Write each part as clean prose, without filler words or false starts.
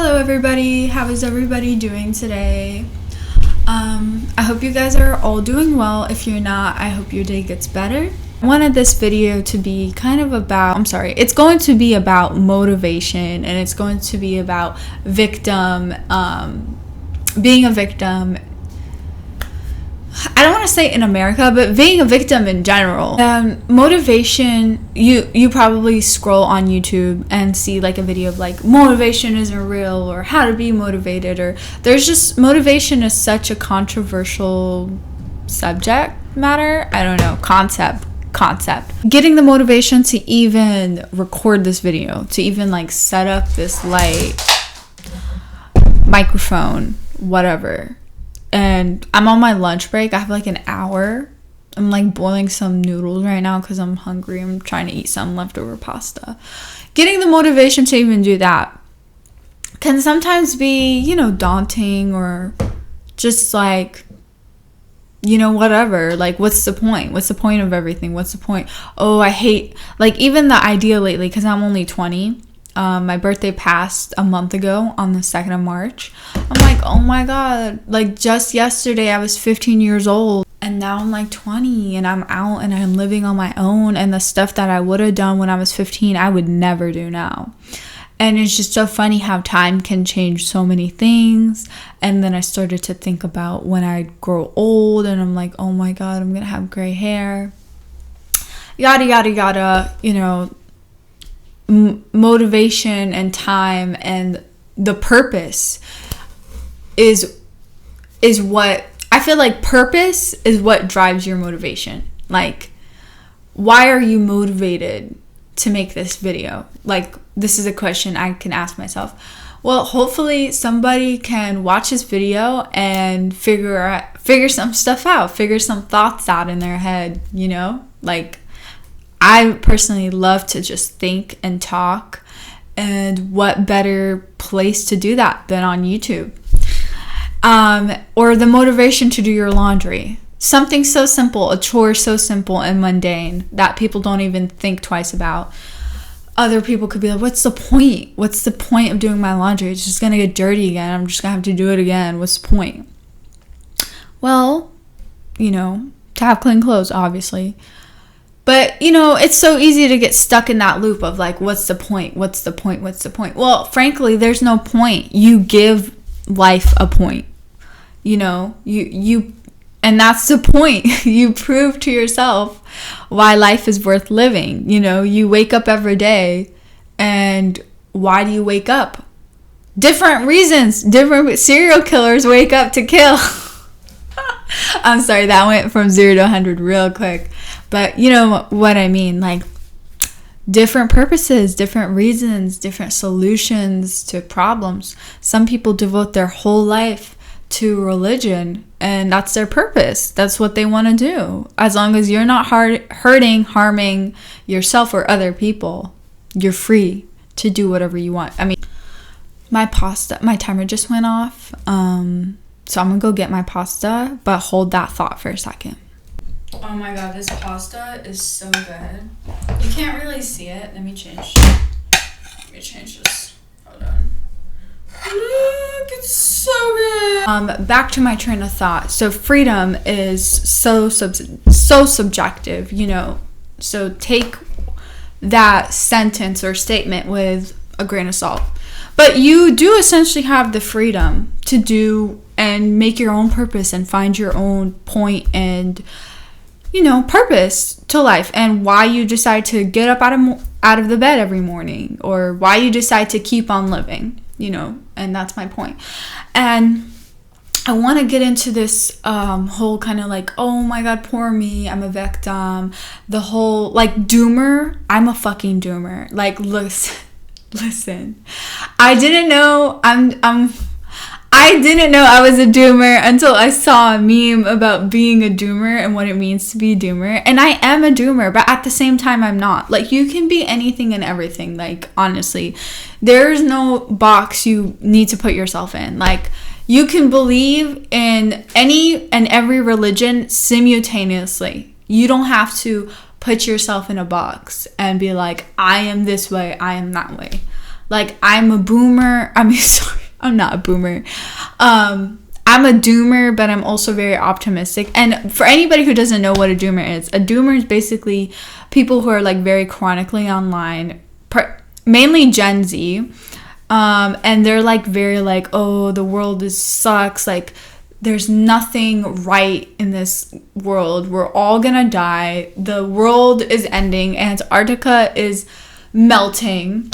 Hello everybody, how is everybody doing today? I hope you guys are all doing well. If you're not, I hope your day gets better. I wanted this video to be it's going to be about motivation, and it's going to be about being a victim. I don't want to say in America, but being a victim in general. Motivation, you probably scroll on YouTube and see like a video of like motivation isn't real, or how to be motivated, or there's just motivation is such a controversial subject matter. I don't know, concept. Getting the motivation to even record this video, to even like set up this light, microphone, whatever. And I'm on my lunch break. I have like an hour. I'm like boiling some noodles right now because I'm hungry. I'm trying to eat some leftover pasta. Getting the motivation to even do that can sometimes be, daunting, or just like, whatever. Like, what's the point? What's the point of everything? What's the point? Oh, I hate, like, even the idea lately, because I'm only 20. My birthday passed a month ago on the 2nd of March. I'm like, oh my god, like just yesterday I was 15 years old, and now I'm like 20 and I'm out and I'm living on my own, and the stuff that I would have done when I was 15 I would never do now. And it's just so funny how time can change so many things. And then I started to think about when I grow old, and I'm like, oh my god, I'm gonna have gray hair, yada yada yada, motivation and time and the purpose is what I feel like. Purpose is what drives your motivation. Like, why are you motivated to make this video? Like, this is a question I can ask myself. Well, hopefully somebody can watch this video and figure some stuff out, figure some thoughts out in their head, like, I personally love to just think and talk, and what better place to do that than on YouTube? Or the motivation to do your laundry. Something so simple, a chore so simple and mundane that people don't even think twice about. Other people could be like, what's the point? What's the point of doing my laundry? It's just going to get dirty again. I'm just going to have to do it again. What's the point? Well, to have clean clothes, obviously. But, it's so easy to get stuck in that loop of like, what's the point? What's the point? What's the point? Well, frankly, there's no point. You give life a point. And that's the point. You prove to yourself why life is worth living. You wake up every day, and why do you wake up? Different reasons. Different serial killers wake up to kill. I'm sorry, that went from 0 to 100 real quick. But you know what I mean, like different purposes, different reasons, different solutions to problems. Some people devote their whole life to religion, and that's their purpose. That's what they want to do. As long as you're not harming yourself or other people, you're free to do whatever you want. I mean, my timer just went off. So I'm gonna go get my pasta, but hold that thought for a second. Oh my god, this pasta is so good. You can't really see it. Let me change this. Hold on. Look, it's so good. Back to my train of thought. So freedom is so subjective, So take that sentence or statement with a grain of salt. But you do essentially have the freedom to do and make your own purpose and find your own point and purpose to life, and why you decide to get up out of the bed every morning, or why you decide to keep on living, and that's my point. And I want to get into this whole kind of like, oh my god, poor me, I'm a victim, the whole like doomer. I'm a fucking doomer. Like, listen, I didn't know I was a doomer until I saw a meme about being a doomer and what it means to be a doomer. And I am a doomer, but at the same time, I'm not. Like, you can be anything and everything. Like, honestly, there's no box you need to put yourself in. Like, you can believe in any and every religion simultaneously. You don't have to put yourself in a box and be like, I am this way, I am that way. Like, I'm a boomer. I mean, sorry, I'm not a boomer. I'm a doomer, but I'm also very optimistic. And for anybody who doesn't know what a doomer is basically people who are like very chronically online, mainly Gen Z. And they're like very like, oh, the world sucks. Like, there's nothing right in this world. We're all gonna die. The world is ending. Antarctica is melting.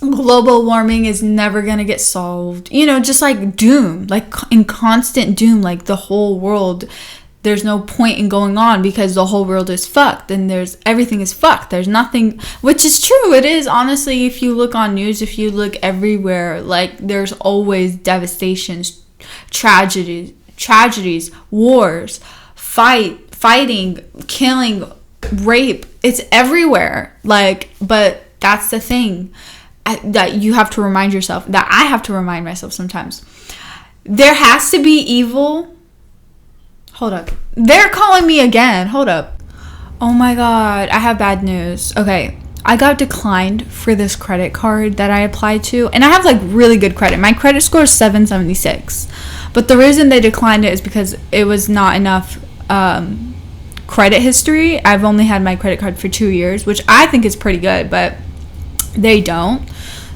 Global warming is never gonna get solved. You know, just like doom, like in constant doom, like the whole world. There's no point in going on because the whole world is fucked and everything is fucked. There's nothing, which is true. It is, honestly, if you look on news, if you look everywhere, like there's always devastations, tragedies, wars, fighting, killing, rape. It's everywhere. Like, but that's the thing that you have to remind yourself, that I have to remind myself sometimes. There has to be evil. Hold up. They're calling me again. Hold up. Oh my god. I have bad news. Okay. I got declined for this credit card that I applied to. And I have like really good credit. My credit score is 776. But the reason they declined it is because it was not enough credit history. I've only had my credit card for 2 years, which I think is pretty good, but they don't.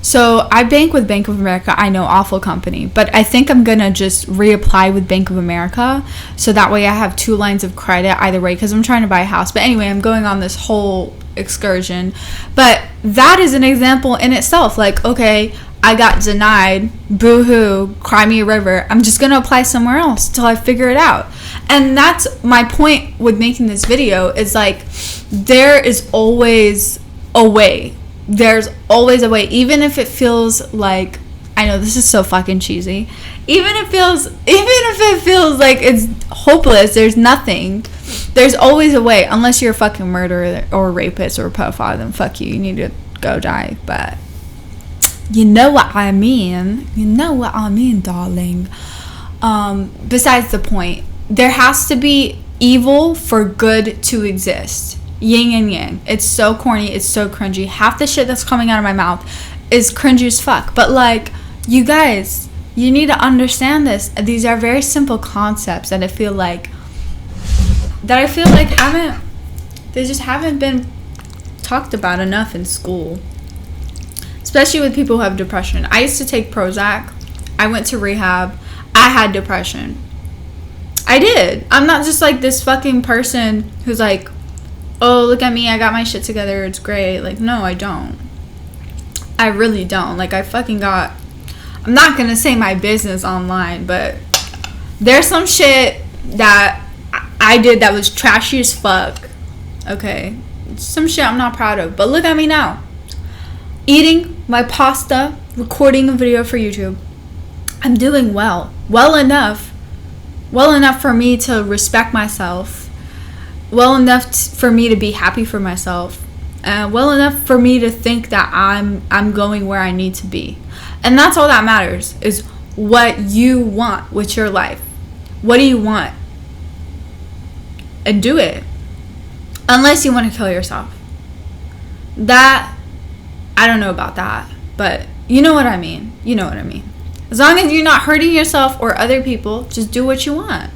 So I bank with Bank of America. I know, awful company, but I think I'm gonna just reapply with Bank of America, so that way I have 2 lines of credit either way, because I'm trying to buy a house. But anyway, I'm going on this whole excursion. But that is an example in itself. Like, okay, I got denied, boo-hoo, cry me a river. I'm just gonna apply somewhere else till I figure it out. And that's my point with making this video, is like, there is always a way. There's always a way, even if it feels like, I know this is so fucking cheesy, even if it feels like it's hopeless, there's nothing, there's always a way. Unless you're a fucking murderer or a rapist or a pedophile, then fuck you need to go die. But you know what I mean, darling. Besides the point, there has to be evil for good to exist. Yin and yang. It's so corny. It's so cringy. Half the shit that's coming out of my mouth is cringy as fuck. But like, you guys, you need to understand this. These are very simple concepts that I feel like they just haven't been talked about enough in school. Especially with people who have depression. I used to take Prozac. I went to rehab. I had depression. I did. I'm not just like this fucking person who's like, oh, look at me, I got my shit together, it's great. Like, no, I don't. I really don't. Like, I'm not gonna say my business online, but there's some shit that I did that was trashy as fuck. Okay? Some shit I'm not proud of. But look at me now. Eating my pasta, recording a video for YouTube. I'm doing well. Well enough for me to respect myself. Well enough for me to be happy for myself, well enough for me to think that I'm going where I need to be. And that's all that matters, is what you want with your life. What do you want? And do it. Unless you want to kill yourself. That, I don't know about that, but you know what I mean. You know what I mean. As long as you're not hurting yourself or other people, just do what you want.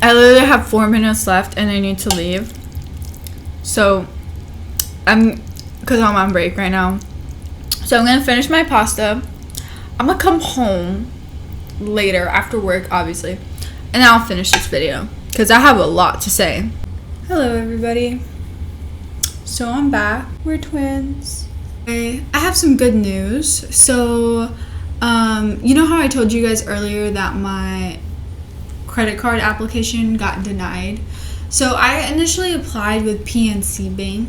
I literally have 4 minutes left and I need to leave. So, because I'm on break right now. So I'm going to finish my pasta. I'm going to come home later after work, obviously. And then I'll finish this video, because I have a lot to say. Hello, everybody. So I'm back. We're twins. Okay, I have some good news. So, you know how I told you guys earlier that my credit card application got denied? So I initially applied with PNC Bank,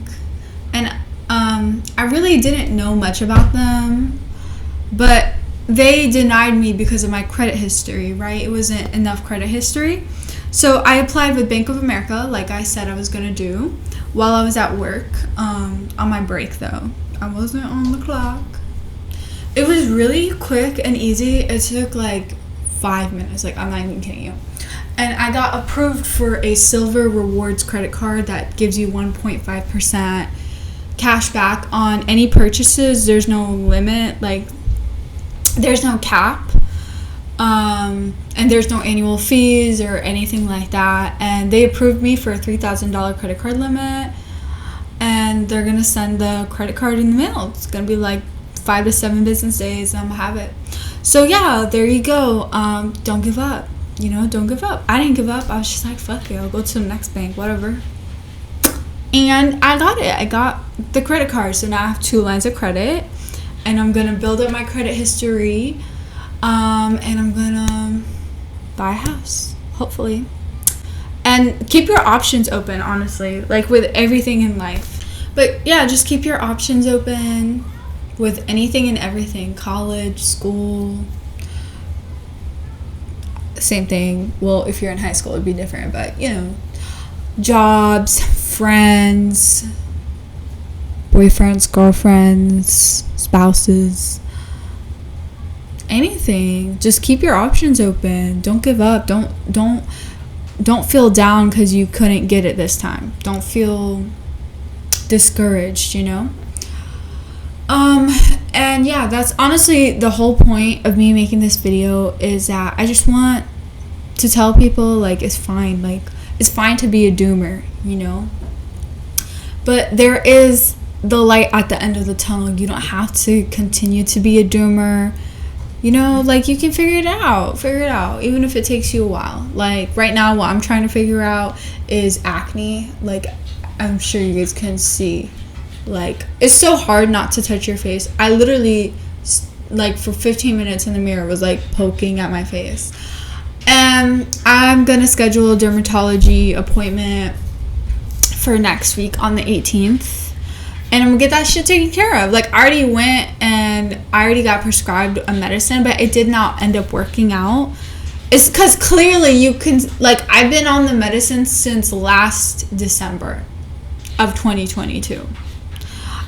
and I really didn't know much about them, but they denied me because of my credit history, right? It wasn't enough credit history. So I applied with Bank of America, like I said I was gonna do, while I was at work, on my break though. I wasn't on the clock. It was really quick and easy. It took like 5 minutes, like I'm not even kidding you. And I got approved for a silver rewards credit card that gives you 1.5% cash back on any purchases. There's no limit, like there's no cap, and there's no annual fees or anything like that. And they approved me for a $3,000 credit card limit, and they're gonna send the credit card in the mail. It's gonna be like 5 to 7 business days, and I'm gonna have it. So yeah, there you go. Don't give up. Don't give up. I didn't give up. I was just like, fuck it, I'll go to the next bank, whatever. And I got it. I got the credit card. So now I have 2 lines of credit, and I'm gonna build up my credit history, and I'm gonna buy a house, hopefully. And keep your options open, honestly, like with everything in life. But yeah, just keep your options open with anything and everything. College, school, same thing. Well, if you're in high school, it'd be different, but jobs, friends, boyfriends, girlfriends, spouses, anything. Just keep your options open. Don't give up. Don't feel down because you couldn't get it this time. Don't feel discouraged, and yeah, that's honestly the whole point of me making this video, is that I just want to tell people, like, it's fine. Like, it's fine to be a doomer, but there is the light at the end of the tunnel. You don't have to continue to be a doomer. Like, you can figure it out, even if it takes you a while. Like, right now, what I'm trying to figure out is acne. Like, I'm sure you guys can see. Like, it's so hard not to touch your face. I literally, like, for 15 minutes in the mirror was, like, poking at my face. And I'm gonna schedule a dermatology appointment for next week on the 18th. And I'm gonna get that shit taken care of. Like, I already went and I already got prescribed a medicine, but it did not end up working out. It's because clearly you can, like, I've been on the medicine since last December of 2022.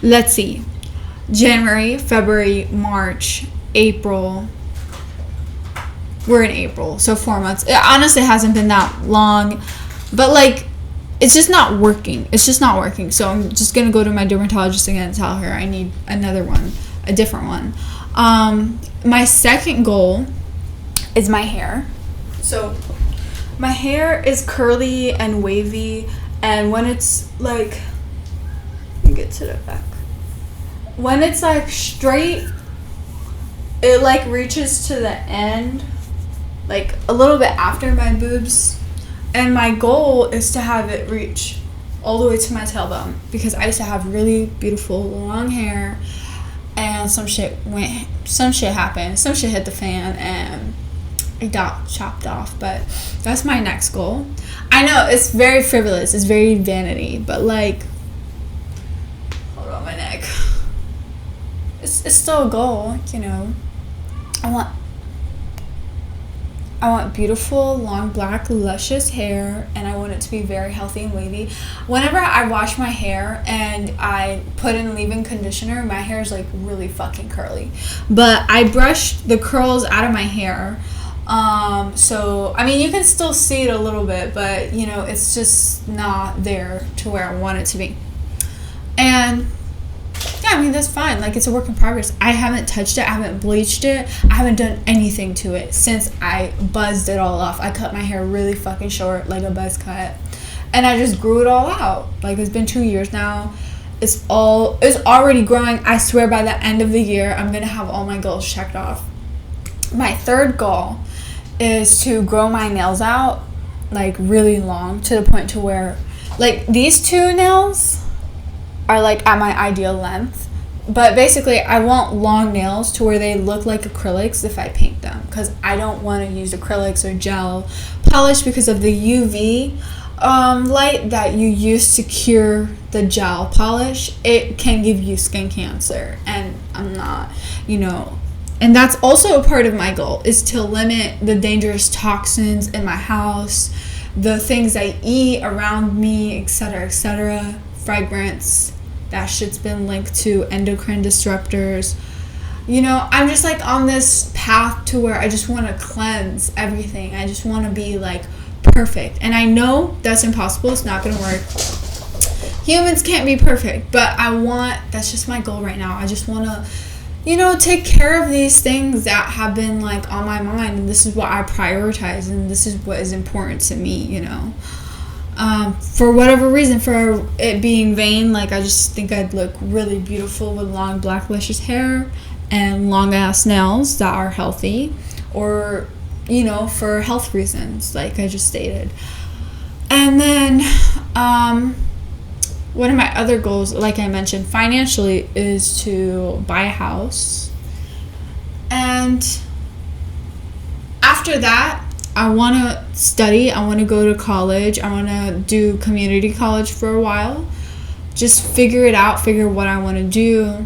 Let's see. January, February, March, April. We're in April, so 4 months. It honestly hasn't been that long, but, like, it's just not working. So I'm just going to go to my dermatologist again and tell her I need another one, a different one. My second goal is my hair. So my hair is curly and wavy, and when it's, like, let me get to the back. When it's, like, straight, it, like, reaches to the end, like, a little bit after my boobs. And my goal is to have it reach all the way to my tailbone, because I used to have really beautiful long hair, and some shit happened. Some shit hit the fan, and it got chopped off. But that's my next goal. I know it's very frivolous. It's very vanity, but, like, hold on my neck. It's still a goal, I want beautiful, long, black, luscious hair, and I want it to be very healthy and wavy. Whenever I wash my hair and I put in leave-in conditioner, my hair is, like, really fucking curly. But I brushed the curls out of my hair. So, I mean, you can still see it a little bit, but, it's just not there to where I want it to be. And yeah, I mean, that's fine. Like, it's a work in progress. I haven't touched it. I haven't bleached it. I haven't done anything to it since I buzzed it all off. I cut my hair really fucking short, like a buzz cut. And I just grew it all out. Like, it's been 2 years now. It's already growing. I swear by the end of the year, I'm going to have all my goals checked off. My third goal is to grow my nails out, like, really long, to the point to where, like, these 2 nails are, like, at my ideal length. But basically, I want long nails to where they look like acrylics if I paint them, because I don't want to use acrylics or gel polish because of the UV light that you use to cure the gel polish. It can give you skin cancer, and I'm not, and that's also a part of my goal, is to limit the dangerous toxins in my house, the things I eat around me, etc., fragrance. That shit's been linked to endocrine disruptors. I'm just, like, on this path to where I just want to cleanse everything. I just want to be, like, perfect. And I know that's impossible. It's not going to work. Humans can't be perfect, but that's just my goal right now. I just want to, take care of these things that have been like on my mind, and this is what I prioritize, and this is what is important to me, for whatever reason, for it being vain, like I just think I'd look really beautiful with long black luscious hair and long ass nails that are healthy, or for health reasons, like I just stated. And then one of my other goals, like I mentioned, financially, is to buy a house. And after that, I want to study. I want to go to college. I want to do community college for a while. Just figure it out, figure what I want to do.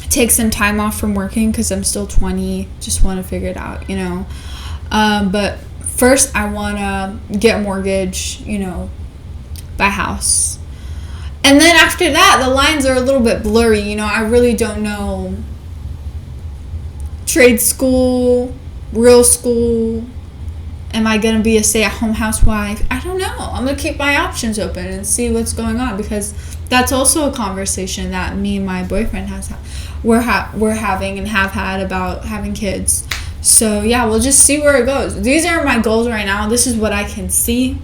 Take some time off from working because I'm still 20. Just want to figure it out, But first, I want to get a mortgage, buy a house. And then after that, the lines are a little bit blurry. I really don't know. Trade school, real school. Am I going to be a stay-at-home housewife? I don't know. I'm going to keep my options open and see what's going on, because that's also a conversation that me and my boyfriend we're having and have had about having kids. So, yeah, we'll just see where it goes. These are my goals right now. This is what I can see.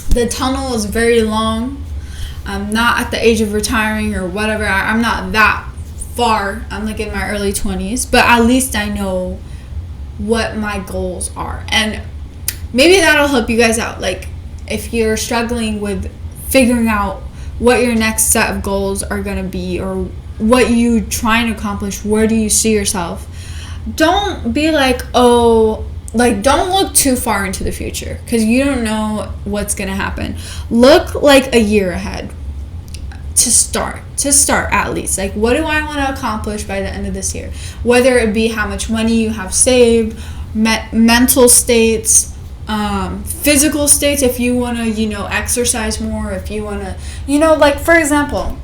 The tunnel is very long. I'm not at the age of retiring or whatever. I'm not that far. I'm like in my early 20s. But at least I know what my goals are. And maybe that'll help you guys out. Like, if you're struggling with figuring out what your next set of goals are going to be, or what you trying to accomplish, where do you see yourself? Don't be like, don't look too far into the future, because you don't know what's going to happen. Look like a year ahead to start at least. Like, what do I want to accomplish by the end of this year? Whether it be how much money you have saved, mental states, physical states, if you want to, exercise more, if you want to, like, for example,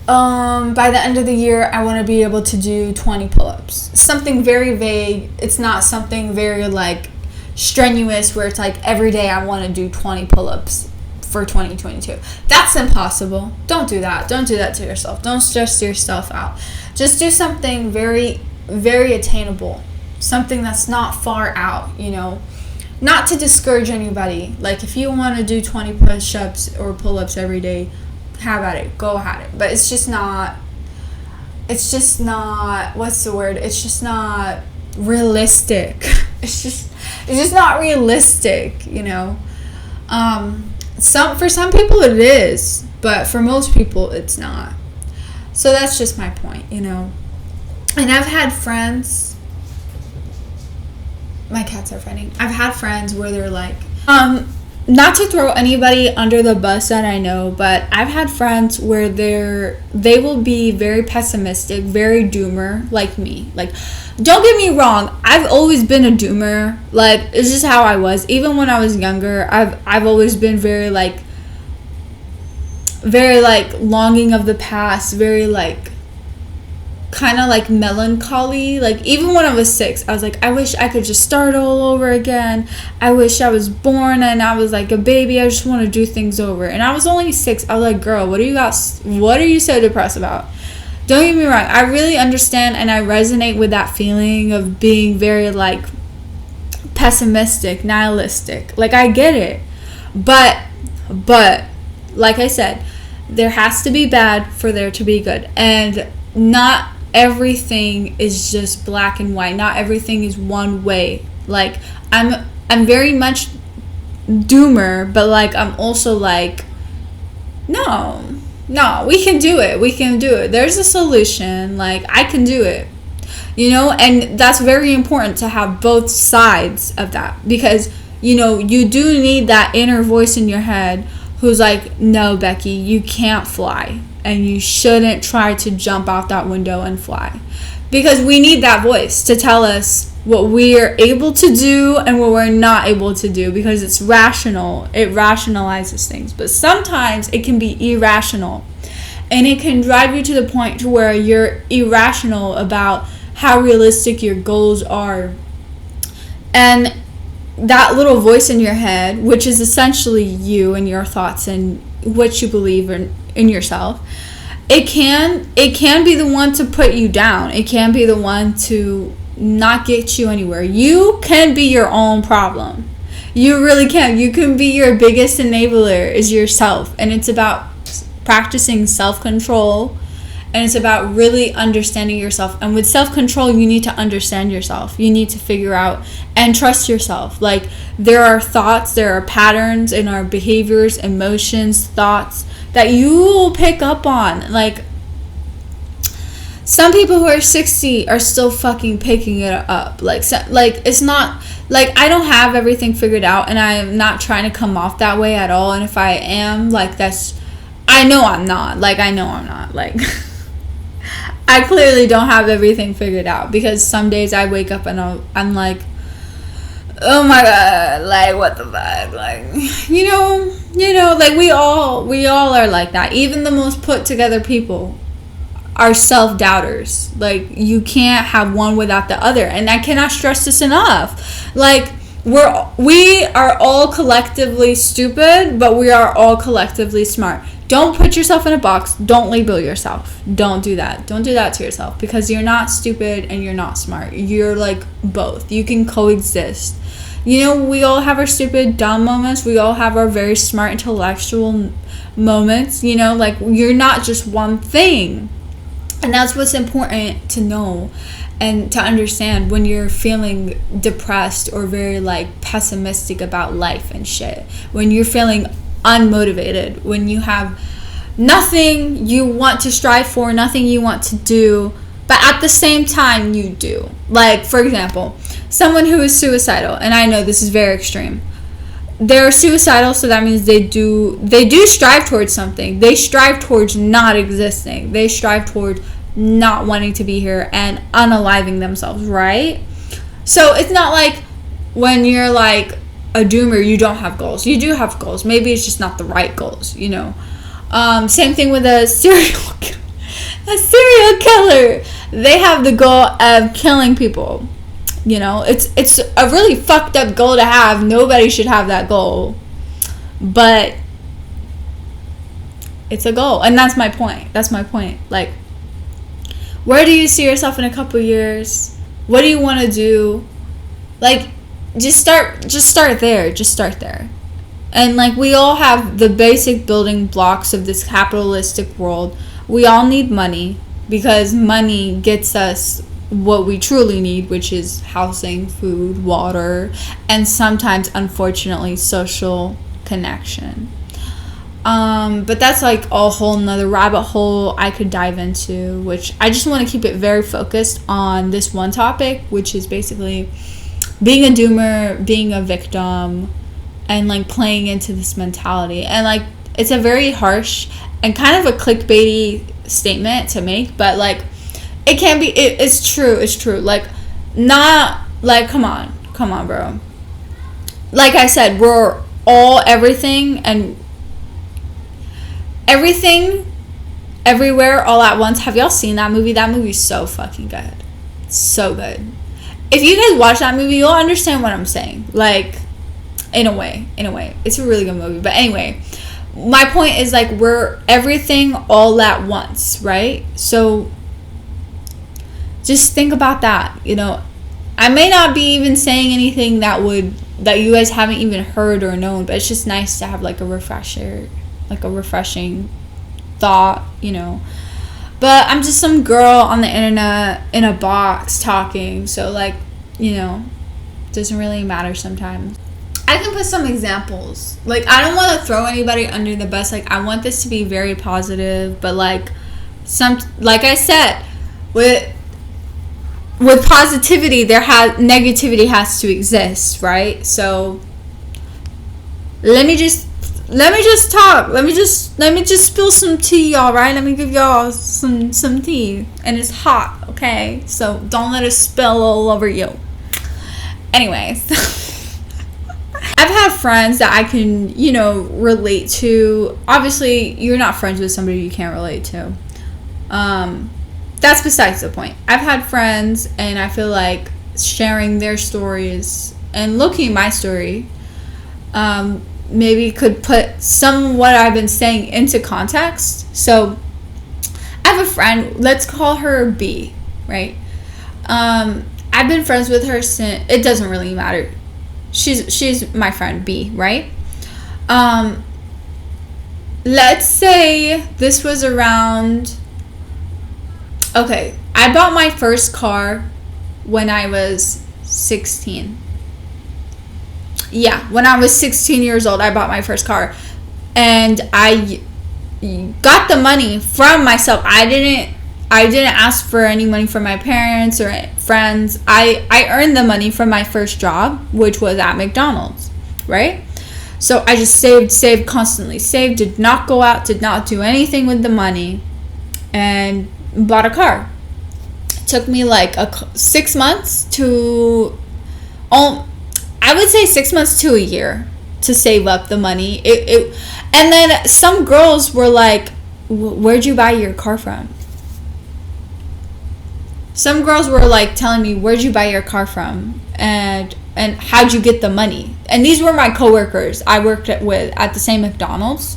by the end of the year, I want to be able to do 20 pull-ups. Something very vague. It's not something very, like, strenuous where it's like every day I want to do 20 pull-ups for 2022. That's impossible. Don't do that. Don't do that to yourself. Don't stress yourself out. Just do something very, very attainable. Something that's not far out, Not to discourage anybody. Like, if you want to do 20 push-ups or pull-ups every day, have at it. Go at it. But it's just not, what's the word? It's just not realistic. It's just not realistic, For some people it is, but for most people it's not. So that's just my point, And I've had friends, my cats are fighting. I've had friends where they're like, not to throw anybody under the bus that I know, but I've had friends where they will be very pessimistic, very doomer, like me. Like, don't get me wrong, I've always been a doomer. Like, it's just how I was. Even when I was younger, I've always been very longing of the past, very kind of like melancholy. Like, even when I was 6, I was like, I wish I could just start all over again. I wish I was born and I was like a baby. I just want to do things over. And I was only 6. I was like, girl, what are you so depressed about? Don't get me wrong, I really understand and I resonate with that feeling of being very pessimistic, nihilistic. Like, I get it. But like I said, there has to be bad for there to be good. And not everything is just black and white. Not everything is one way. Like, I'm very much doomer, but I'm also no, we can do it. There's a solution. I can do it. And that's very important to have both sides of that, because you do need that inner voice in your head who's like, no, Becky, you can't fly. And you shouldn't try to jump out that window and fly. Because we need that voice to tell us what we are able to do and what we're not able to do. Because it's rational. It rationalizes things. But sometimes it can be irrational. And it can drive you to the point to where you're irrational about how realistic your goals are. And that little voice in your head, which is essentially you and your thoughts and what you believe in yourself, it can be the one to put you down. It can be the one to not get you anywhere. You can be your own problem. You really can. You can be your biggest enabler is yourself. And it's about practicing self-control. And it's about really understanding yourself. And with self-control, you need to understand yourself. You need to figure out and trust yourself. Like, there are thoughts, there are patterns in our behaviors, emotions, thoughts that you will pick up on. Like, some people who are 60 are still fucking picking it up. Like, it's not... Like, I don't have everything figured out, and I'm not trying to come off that way at all. And if I am, like, that's... I know I'm not. Like, I clearly don't have everything figured out, because some days I wake up and I'm like, oh my god, like, what the fuck, like, you know, like, we all are like that. Even the most put together people are self-doubters. Like, you can't have one without the other, and I cannot stress this enough. Like, we are all collectively stupid, but we are all collectively smart. Don't put yourself in a box. Don't label yourself. Don't do that. Don't do that to yourself, because you're not stupid and you're not smart. You're like both. You can coexist. You know, we all have our stupid, dumb moments. We all have our very smart, intellectual moments. You know, like, you're not just one thing. And that's what's important to know and to understand when you're feeling depressed or very, like, pessimistic about life and shit. When you're feeling unmotivated, when you have nothing you want to strive for, nothing you want to do, but at the same time you do. Like, for example, someone who is suicidal, and I know this is very extreme. They're suicidal, so that means they do strive towards something. They strive towards not existing. They strive towards not wanting to be here and unaliving themselves, right? So it's not like when you're like a doomer, you don't have goals. You do have goals. Maybe it's just not the right goals, you know. Same thing with a serial killer. They have the goal of killing people. You know, it's a really fucked up goal to have. Nobody should have that goal, but it's a goal, and that's my point. Like, where do you see yourself in a couple years? What do you want to do? Like, just start there. And, like, we all have the basic building blocks of this capitalistic world. We all need money, because money gets us what we truly need, which is housing, food, water, and sometimes, unfortunately, social connection. But that's like a whole nother rabbit hole I could dive into, which I just want to keep it very focused on this one topic, which is basically being a doomer, being a victim, and, like, playing into this mentality. And, like, it's a very harsh and kind of a clickbaity statement to make, but, like, it can be, it's true. Like, not, like, come on, bro. Like I said, we're all everything and everything, everywhere, all at once. Have y'all seen that movie? That movie's so fucking good. So good. If you guys watch that movie, you'll understand what I'm saying. Like, in a way. It's a really good movie. But anyway, my point is, like, we're everything all at once, right? So just think about that. You know, I may not be even saying anything that you guys haven't even heard or known, but it's just nice to have, like, a refreshing thought, you know. But I'm just some girl on the internet in a box talking, so, like, you know, doesn't really matter sometimes. I can put some examples. Like, I don't want to throw anybody under the bus. Like, I want this to be very positive, but, like I said, with positivity, negativity has to exist, right? So let me just talk. Let me just spill some tea, all right? Let me give y'all some tea, and it's hot, okay? So don't let it spill all over you. Anyways, I've had friends that I can, you know, relate to. Obviously, you're not friends with somebody you can't relate to. That's besides the point. I've had friends, and I feel like sharing their stories and looking at my story, maybe could put some what I've been saying into context. So I have a friend, let's call her B, right? I've been friends with her since, it doesn't really matter. She's my friend B, right? Let's say this was around, okay, I bought my first car when I was 16. Yeah, when I was 16 years old, I bought my first car. And I got the money from myself. I didn't ask for any money from my parents or friends. I earned the money from my first job, which was at McDonald's, right? So I just saved constantly. Saved, did not go out, did not do anything with the money, and bought a car. It took me like 6 months to, I would say 6 months to a year to save up the money. And then some girls were like, where'd you buy your car from? Some girls were like telling me, where'd you buy your car from? And how'd you get the money? And these were my coworkers I worked with at the same McDonald's.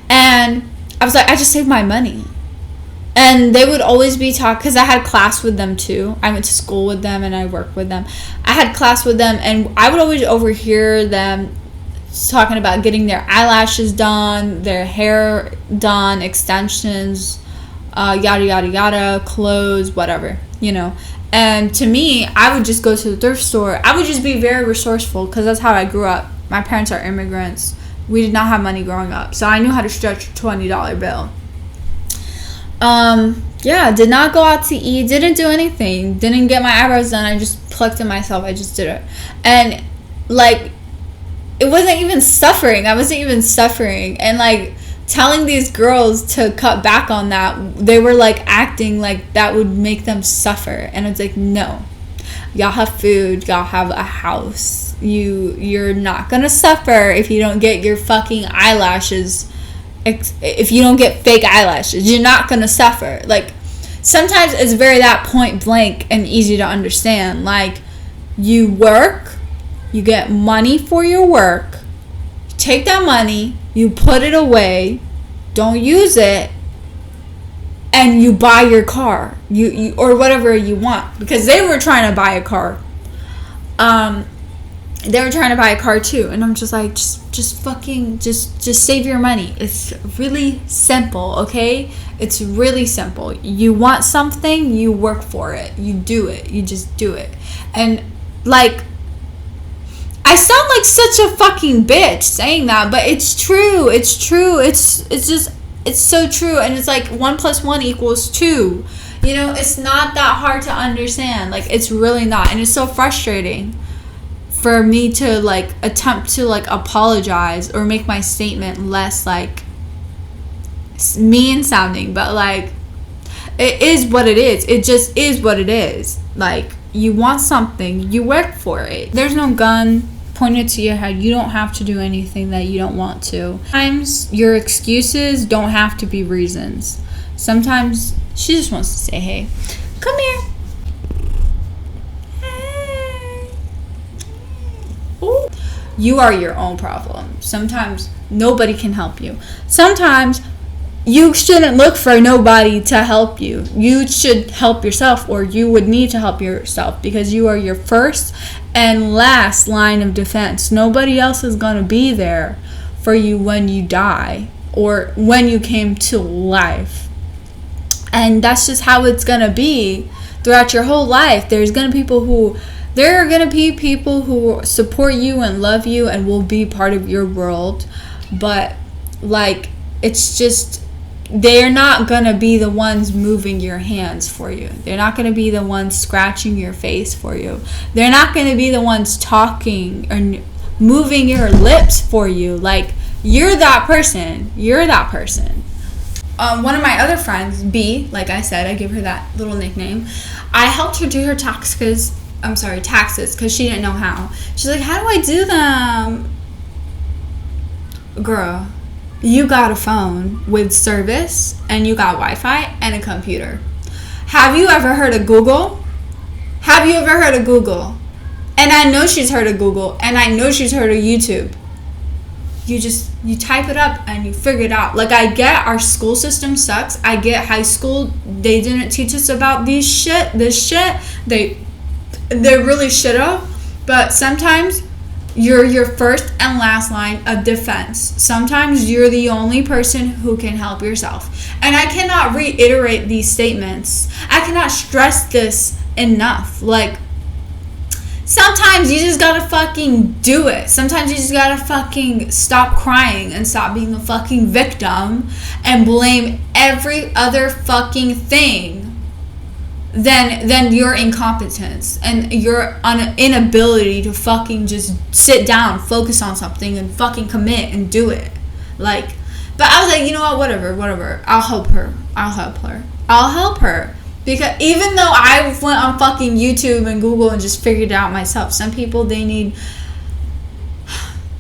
And I was like, I just saved my money. And they would always be talking, because I had class with them too. I went to school with them and I worked with them. I had class with them, and I would always overhear them talking about getting their eyelashes done, their hair done, extensions, yada yada yada, clothes, whatever, you know. And to me, I would just go to the thrift store. I would just be very resourceful, because that's how I grew up. My parents are immigrants. We did not have money growing up, so I knew how to stretch a $20 bill. Yeah, did not go out to eat, didn't do anything, didn't get my eyebrows done. I just plucked it myself. I just did it. And like, it wasn't even suffering. I wasn't even suffering. And like, telling these girls to cut back on that, they were like acting like that would make them suffer. And it's like, no, y'all have food, y'all have a house, you're not gonna suffer if you don't get your fucking eyelashes, if you don't get fake eyelashes. You're not gonna suffer. Like, sometimes it's very that point blank and easy to understand. Like, you work, you get money for your work, you take that money, you put it away, don't use it, and you buy your car, you or whatever you want, because they were trying to buy a car. They were trying to buy a car too, and I'm just like, just save your money. It's really simple, okay? It's really simple. You want something, you work for it, you do it, you just do it. And like, I sound like such a fucking bitch saying that, but it's true. It's so true. And it's like 1 + 1 = 2. You know, it's not that hard to understand. Like, it's really not. And it's so frustrating for me to like attempt to like apologize or make my statement less like mean sounding, but like, it is what it is. It just is what it is. Like, you want something, you work for it. There's no gun pointed to your head. You don't have to do anything that you don't want to. Sometimes your excuses don't have to be reasons. Sometimes she just wants to say, hey, come here. Hey. Ooh. You are your own problem. Sometimes nobody can help you. Sometimes you shouldn't look for nobody to help you. You should help yourself, or you would need to help yourself, because you are your first and last line of defense. Nobody else is going to be there for you when you die or when you came to life. And that's just how it's going to be throughout your whole life. There are going to be people who support you and love you and will be part of your world. But like, it's just, they're not going to be the ones moving your hands for you. They're not going to be the ones scratching your face for you. They're not going to be the ones talking or moving your lips for you. Like, you're that person. You're that person. One of my other friends, B, like I said, I give her that little nickname. I helped her do her taxes because she didn't know how. She's like, how do I do them? Girl, you got a phone with service, and you got Wi-Fi and a computer. Have you ever heard of Google? And And I know she's heard of Google, and I know she's heard of YouTube. You type it up and you figure it out. Like, I get our school system sucks. I get high school, they didn't teach us about this shit. They really should have. But sometimes you're your first and last line of defense. Sometimes you're the only person who can help yourself. And I cannot reiterate these statements. I cannot stress this enough. Like, sometimes you just gotta fucking do it. Sometimes you just gotta fucking stop crying and stop being a fucking victim and blame every other fucking thing than your incompetence and your inability to fucking just sit down, focus on something, and fucking commit and do it. Like, but I was like, you know what, whatever. I'll help her. Because even though I went on fucking YouTube and Google and just figured it out myself, some people, they need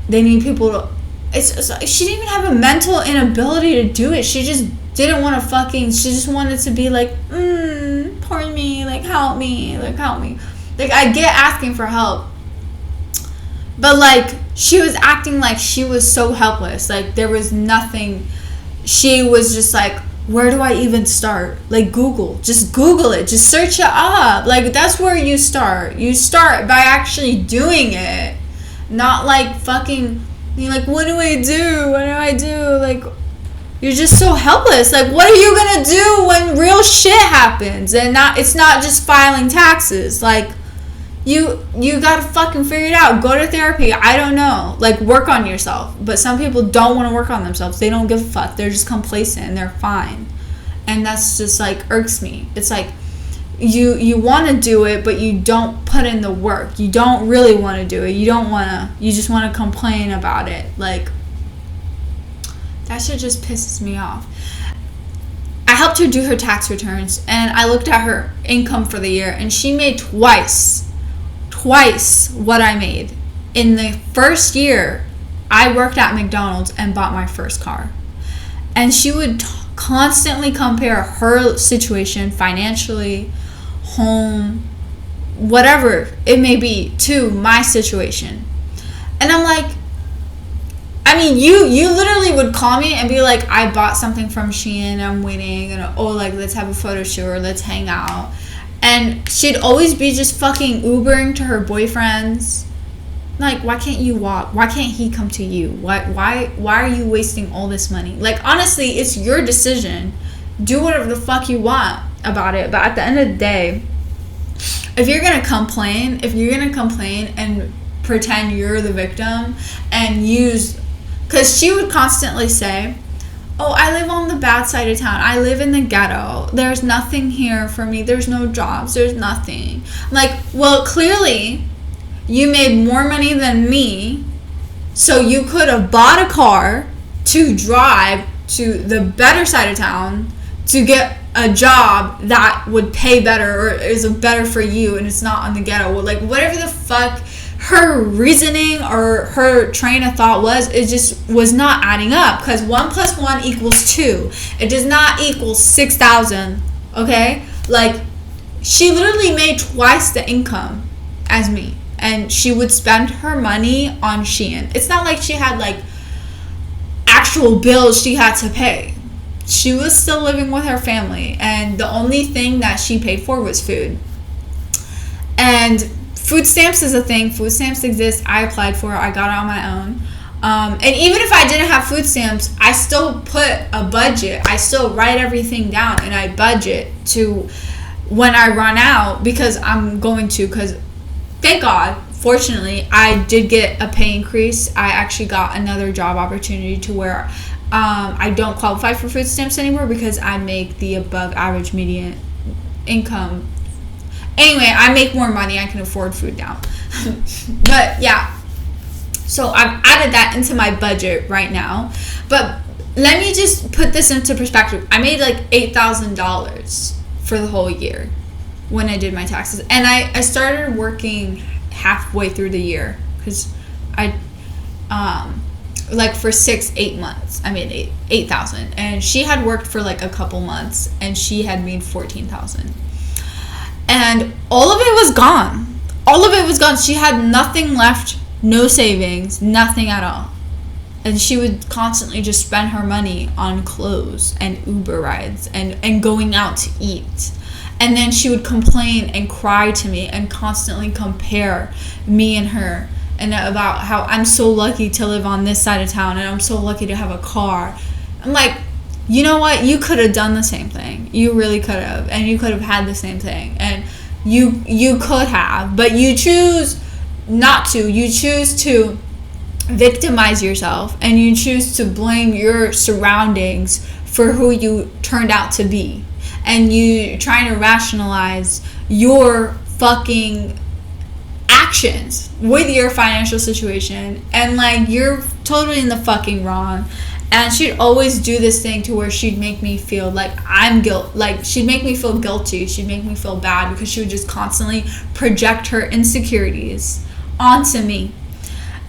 people to... It's like, she didn't even have a mental inability to do it. She just didn't want to fucking... She just wanted to be like, poor me, like, help me. Like, I get asking for help. But, like, she was acting like she was so helpless. Like, there was nothing... She was just like... Where do I even start? Like, just Google it. Just search it up. Like, that's where you start. You start by actually doing it. Not like fucking, you're like, what do I do? Like, you're just so helpless. Like, what are you gonna do when real shit happens? And it's not just filing taxes. Like, you gotta fucking figure it out. Go to therapy. I don't know. Like, work on yourself. But some people don't want to work on themselves. They don't give a fuck. They're just complacent and they're fine. And that's just, like, irks me. It's like, you want to do it, but you don't put in the work. You don't really want to do it. You just want to complain about it. Like, that shit just pisses me off. I helped her do her tax returns, and I looked at her income for the year, and she made twice what I made. In the first year, I worked at McDonald's and bought my first car. And she would constantly compare her situation financially, home, whatever it may be, to my situation. And I'm like, I mean, you literally would call me and be like, I bought something from Shein, I'm waiting, and like, let's have a photo shoot or let's hang out. And she'd always be just fucking Ubering to her boyfriends. Like, why can't you walk? Why can't he come to you? Why are you wasting all this money? Like, honestly, it's your decision. Do whatever the fuck you want about it. But at the end of the day, if you're gonna complain and pretend you're the victim and because she would constantly say, oh, I live on the bad side of town. I live in the ghetto. There's nothing here for me. There's no jobs. There's nothing. I'm like, well, clearly you made more money than me, so you could have bought a car to drive to the better side of town to get a job that would pay better or is better for you, and it's not on the ghetto. Like, whatever the fuck her reasoning or her train of thought was, it just was not adding up, because 1 + 1 = 2. It does not equal 6,000. Okay, like, she literally made twice the income as me, and she would spend her money on Shein. It's not like she had like actual bills she had to pay. She was still living with her family, and the only thing that she paid for was food. And food stamps is a thing. Food stamps exist. I applied for it. I got it on my own. And even if I didn't have food stamps, I still put a budget. I still write everything down, and I budget to when I run out, because thank God, fortunately, I did get a pay increase. I actually got another job opportunity to where I don't qualify for food stamps anymore because I make the above average median income. Anyway, I make more money. I can afford food now. But yeah, so I've added that into my budget right now. But let me just put this into perspective. I made like $8,000 for the whole year when I did my taxes. And I started working halfway through the year because I like for 6-8 months I made $8,000, and she had worked for like a couple months and she had made $14,000, and all of it was gone. all of it was gone. She had nothing left, no savings, nothing at all. And she would constantly just spend her money on clothes and Uber rides and going out to eat. And then she would complain and cry to me and constantly compare me and her, and about how I'm so lucky to live on this side of town and I'm so lucky to have a car. I'm like, you know what? You could have done the same thing. You really could have. And you could have had the same thing. And you could have. But you choose not to. You choose to victimize yourself. And you choose to blame your surroundings for who you turned out to be. And you trying to rationalize your fucking actions with your financial situation. And like, you're totally in the fucking wrong. And she'd always do this thing to where she'd make me feel like she'd make me feel guilty. She'd make me feel bad because she would just constantly project her insecurities onto me.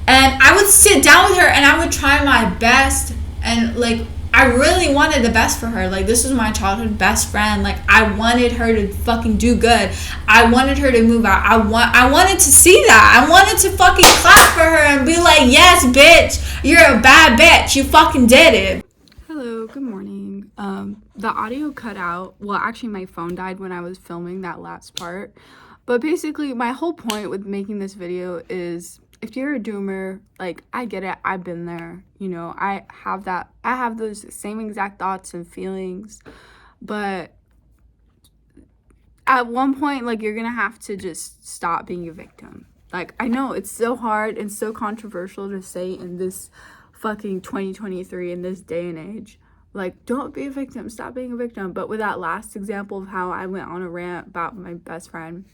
And I would sit down with her and I would try my best. And like, I really wanted the best for her. Like, this was my childhood best friend. Like, I wanted her to fucking do good. I wanted her to move out. I wanted to see that. I wanted to fucking clap for her and be like, yes, bitch, you're a bad bitch. You fucking did it. Hello, good morning. The audio cut out. Well, actually, my phone died when I was filming that last part. But basically, my whole point with making this video is, if you're a doomer, like, I get it. I've been there. You know, I have those same exact thoughts and feelings. But at one point, like, you're going to have to just stop being a victim. Like, I know it's so hard and so controversial to say in this fucking 2023, in this day and age. Like, don't be a victim. Stop being a victim. But with that last example of how I went on a rant about my best friend,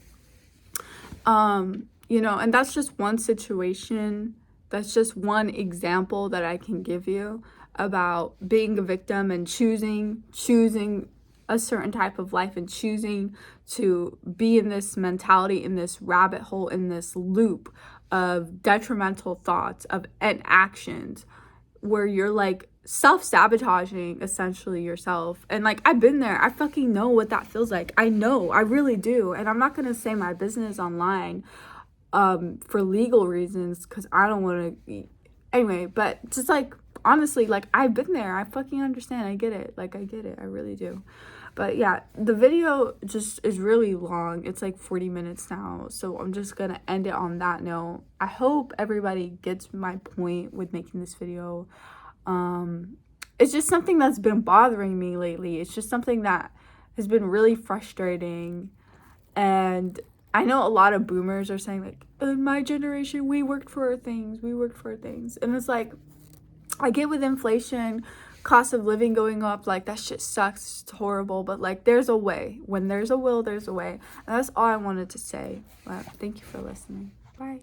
you know, and that's just one situation. That's just one example that I can give you about being a victim and choosing a certain type of life and choosing to be in this mentality, in this rabbit hole, in this loop of detrimental thoughts and actions where you're like self-sabotaging essentially yourself. And like, I've been there. I fucking know what that feels like. I know, I really do. And I'm not gonna say my business online for legal reasons, because I don't want to anyway, but just like, honestly, like, I've been there. I fucking understand. I get it. Like, I get it. I really do. But yeah, the video just is really long. It's like 40 minutes now, so I'm just gonna end it on that note. I hope everybody gets my point with making this video. It's just something that's been bothering me lately. It's just something that has been really frustrating. And I know a lot of boomers are saying, like, in my generation, we worked for our things. And it's like, I get with inflation, cost of living going up, like, that shit sucks. It's horrible. But, like, there's a way. When there's a will, there's a way. And that's all I wanted to say. But thank you for listening. Bye.